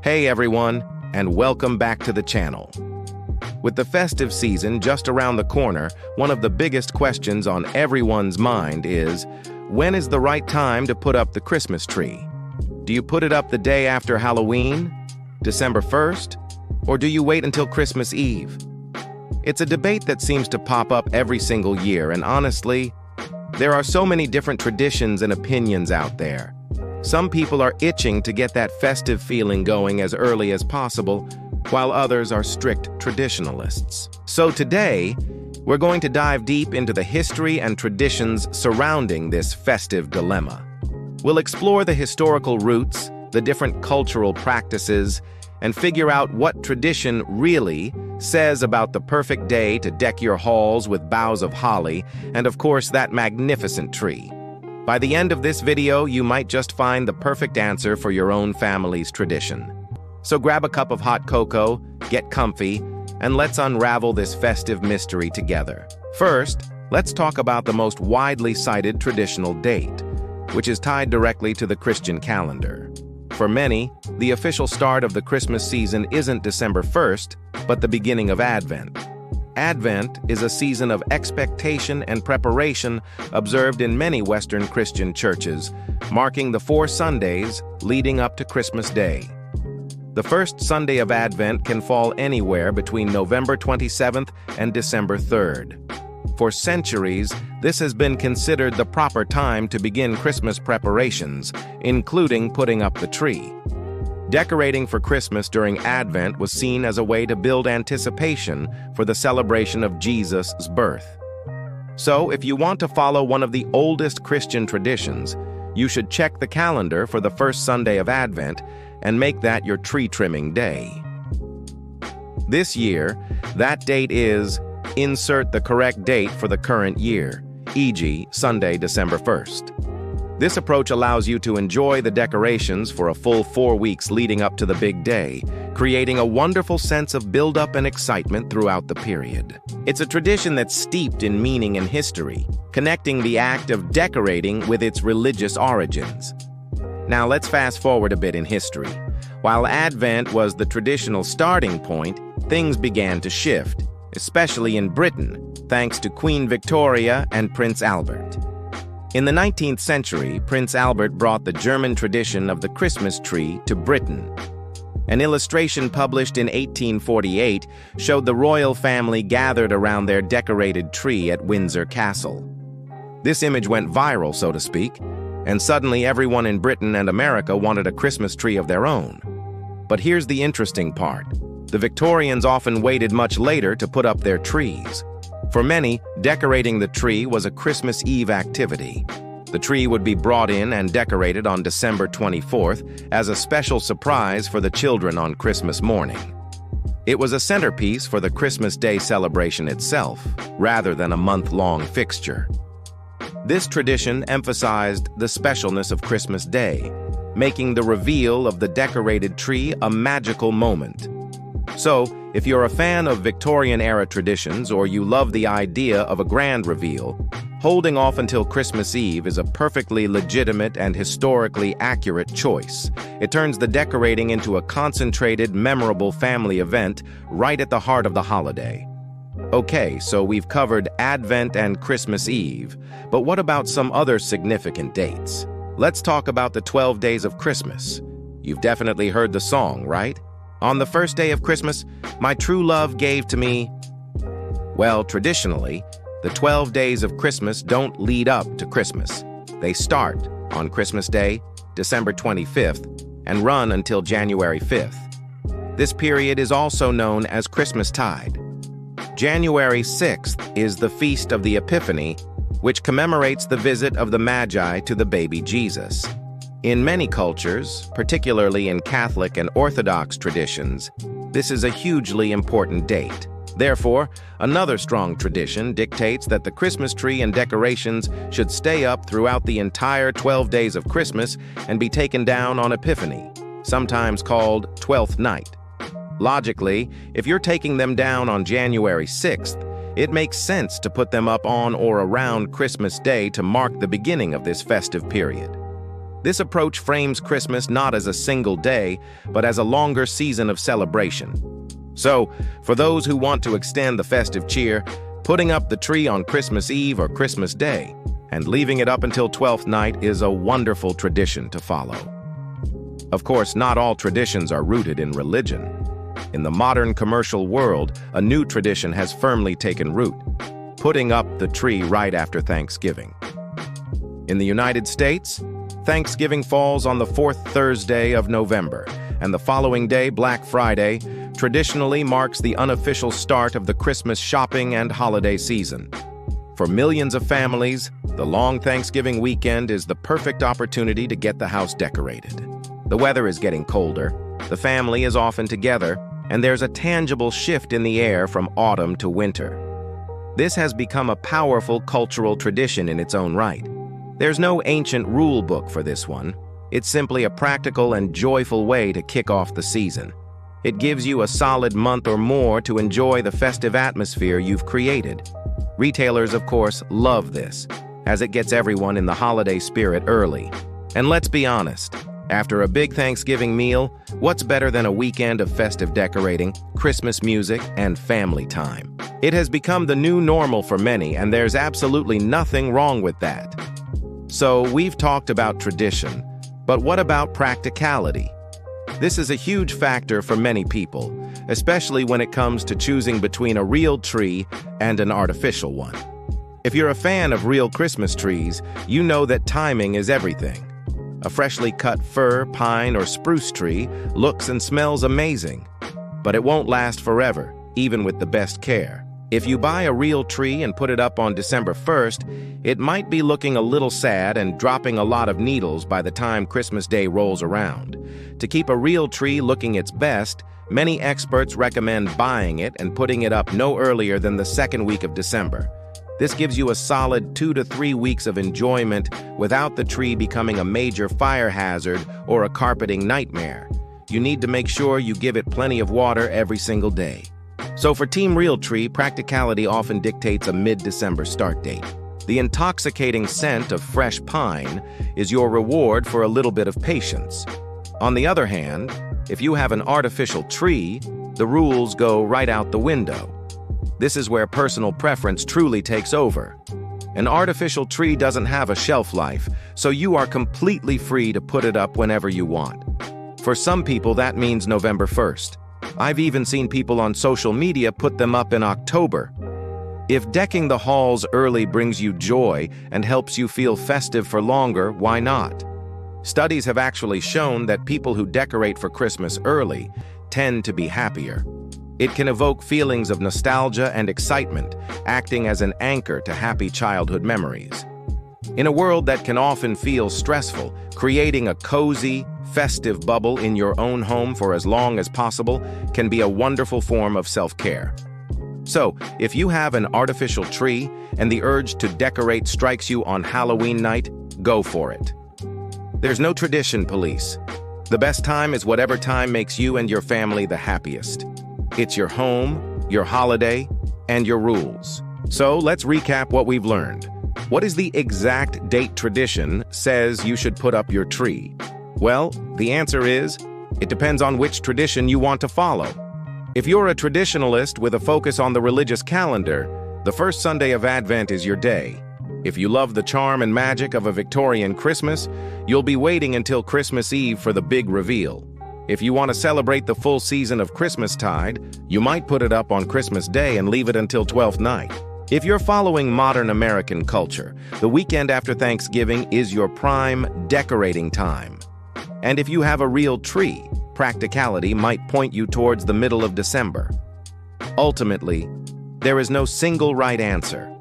Hey everyone, and welcome back to the channel. With the festive season just around the corner, one of the biggest questions on everyone's mind is, when is the right time to put up the Christmas tree? Do you put it up the day after Halloween, December 1st, or do you wait until Christmas Eve? It's a debate that seems to pop up every single year, and honestly, there are so many different traditions and opinions out there. Some people are itching to get that festive feeling going as early as possible, while others are strict traditionalists. So today, we're going to dive deep into the history and traditions surrounding this festive dilemma. We'll explore the historical roots, the different cultural practices, and figure out what tradition really says about the perfect day to deck your halls with boughs of holly and, of course, that magnificent tree. By the end of this video, you might just find the perfect answer for your own family's tradition. So grab a cup of hot cocoa, get comfy, and let's unravel this festive mystery together. First, let's talk about the most widely cited traditional date, which is tied directly to the Christian calendar. For many, the official start of the Christmas season isn't December 1st, but the beginning of Advent. Advent is a season of expectation and preparation observed in many Western Christian churches, marking the 4 Sundays leading up to Christmas Day. The first Sunday of Advent can fall anywhere between November 27th and December 3rd. For centuries, this has been considered the proper time to begin Christmas preparations, including putting up the tree. Decorating for Christmas during Advent was seen as a way to build anticipation for the celebration of Jesus' birth. So, if you want to follow one of the oldest Christian traditions, you should check the calendar for the first Sunday of Advent and make that your tree trimming day. This year, that date is, insert the correct date for the current year, e.g., Sunday, December 1st. This approach allows you to enjoy the decorations for a full 4 weeks leading up to the big day, creating a wonderful sense of build-up and excitement throughout the period. It's a tradition that's steeped in meaning and history, connecting the act of decorating with its religious origins. Now let's fast forward a bit in history. While Advent was the traditional starting point, things began to shift, especially in Britain, thanks to Queen Victoria and Prince Albert. In the 19th century, Prince Albert brought the German tradition of the Christmas tree to Britain. An illustration published in 1848 showed the royal family gathered around their decorated tree at Windsor Castle. This image went viral, so to speak, and suddenly everyone in Britain and America wanted a Christmas tree of their own. But here's the interesting part. The Victorians often waited much later to put up their trees. For many, decorating the tree was a Christmas Eve activity. The tree would be brought in and decorated on December 24th as a special surprise for the children on Christmas morning. It was a centerpiece for the Christmas Day celebration itself, rather than a month-long fixture. This tradition emphasized the specialness of Christmas Day, making the reveal of the decorated tree a magical moment. So, if you're a fan of Victorian-era traditions or you love the idea of a grand reveal, holding off until Christmas Eve is a perfectly legitimate and historically accurate choice. It turns the decorating into a concentrated, memorable family event right at the heart of the holiday. Okay, so we've covered Advent and Christmas Eve, but what about some other significant dates? Let's talk about the 12 days of Christmas. You've definitely heard the song, right? On the first day of Christmas, my true love gave to me. Well, traditionally, the 12 days of Christmas don't lead up to Christmas. They start on Christmas Day, December 25th, and run until January 5th. This period is also known as Christmastide. January 6th is the Feast of the Epiphany, which commemorates the visit of the Magi to the baby Jesus. In many cultures, particularly in Catholic and Orthodox traditions, this is a hugely important date. Therefore, another strong tradition dictates that the Christmas tree and decorations should stay up throughout the entire 12 days of Christmas and be taken down on Epiphany, sometimes called Twelfth Night. Logically, if you're taking them down on January 6th, it makes sense to put them up on or around Christmas Day to mark the beginning of this festive period. This approach frames Christmas not as a single day, but as a longer season of celebration. So, for those who want to extend the festive cheer, putting up the tree on Christmas Eve or Christmas Day and leaving it up until 12th night is a wonderful tradition to follow. Of course, not all traditions are rooted in religion. In the modern commercial world, a new tradition has firmly taken root: putting up the tree right after Thanksgiving. In the United States, Thanksgiving falls on the fourth Thursday of November, and the following day, Black Friday, traditionally marks the unofficial start of the Christmas shopping and holiday season. For millions of families, the long Thanksgiving weekend is the perfect opportunity to get the house decorated. The weather is getting colder, the family is often together, and there's a tangible shift in the air from autumn to winter. This has become a powerful cultural tradition in its own right. There's no ancient rule book for this one. It's simply a practical and joyful way to kick off the season. It gives you a solid month or more to enjoy the festive atmosphere you've created. Retailers, of course, love this, as it gets everyone in the holiday spirit early. And let's be honest, after a big Thanksgiving meal, what's better than a weekend of festive decorating, Christmas music, and family time? It has become the new normal for many, and there's absolutely nothing wrong with that. So, we've talked about tradition, but what about practicality? This is a huge factor for many people, especially when it comes to choosing between a real tree and an artificial one. If you're a fan of real Christmas trees, you know that timing is everything. A freshly cut fir, pine, or spruce tree looks and smells amazing, but it won't last forever, even with the best care. If you buy a real tree and put it up on December 1st, it might be looking a little sad and dropping a lot of needles by the time Christmas Day rolls around. To keep a real tree looking its best, many experts recommend buying it and putting it up no earlier than the second week of December. This gives you a solid 2 to 3 weeks of enjoyment without the tree becoming a major fire hazard or a carpeting nightmare. You need to make sure you give it plenty of water every single day. So for Team Realtree, practicality often dictates a mid-December start date. The intoxicating scent of fresh pine is your reward for a little bit of patience. On the other hand, if you have an artificial tree, the rules go right out the window. This is where personal preference truly takes over. An artificial tree doesn't have a shelf life, so you are completely free to put it up whenever you want. For some people, that means November 1st. I've even seen people on social media put them up in October. If decking the halls early brings you joy and helps you feel festive for longer, why not? Studies have actually shown that people who decorate for Christmas early tend to be happier. It can evoke feelings of nostalgia and excitement, acting as an anchor to happy childhood memories. In a world that can often feel stressful, creating a cozy, festive bubble in your own home for as long as possible can be a wonderful form of self-care. So, if you have an artificial tree and the urge to decorate strikes you on Halloween night, go for it. There's no tradition police. The best time is whatever time makes you and your family the happiest. It's your home, your holiday, and your rules. So let's recap what we've learned. What is the exact date tradition says you should put up your tree? Well, the answer is, it depends on which tradition you want to follow. If you're a traditionalist with a focus on the religious calendar, the first Sunday of Advent is your day. If you love the charm and magic of a Victorian Christmas, you'll be waiting until Christmas Eve for the big reveal. If you want to celebrate the full season of Christmastide, you might put it up on Christmas Day and leave it until 12th night. If you're following modern American culture, the weekend after Thanksgiving is your prime decorating time. And if you have a real tree, practicality might point you towards the middle of December. Ultimately, there is no single right answer.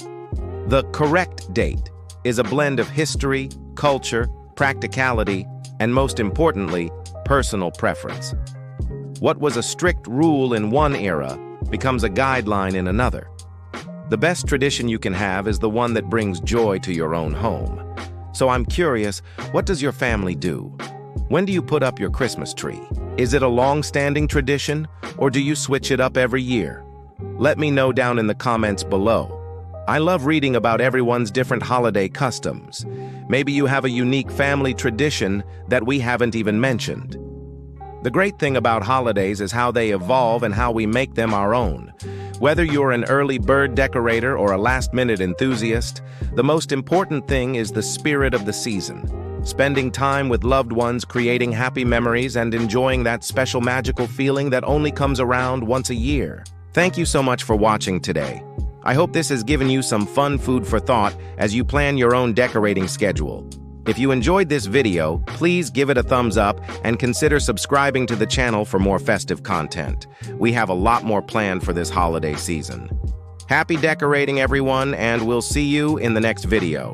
The correct date is a blend of history, culture, practicality, and most importantly, personal preference. What was a strict rule in one era becomes a guideline in another. The best tradition you can have is the one that brings joy to your own home. So I'm curious, what does your family do? When do you put up your Christmas tree? Is it a long-standing tradition, or do you switch it up every year? Let me know down in the comments below. I love reading about everyone's different holiday customs. Maybe you have a unique family tradition that we haven't even mentioned. The great thing about holidays is how they evolve and how we make them our own. Whether you're an early bird decorator or a last-minute enthusiast, the most important thing is the spirit of the season. Spending time with loved ones, creating happy memories, and enjoying that special magical feeling that only comes around once a year. Thank you so much for watching today. I hope this has given you some fun food for thought as you plan your own decorating schedule. If you enjoyed this video, please give it a thumbs up and consider subscribing to the channel for more festive content. We have a lot more planned for this holiday season. Happy decorating, everyone, and we'll see you in the next video.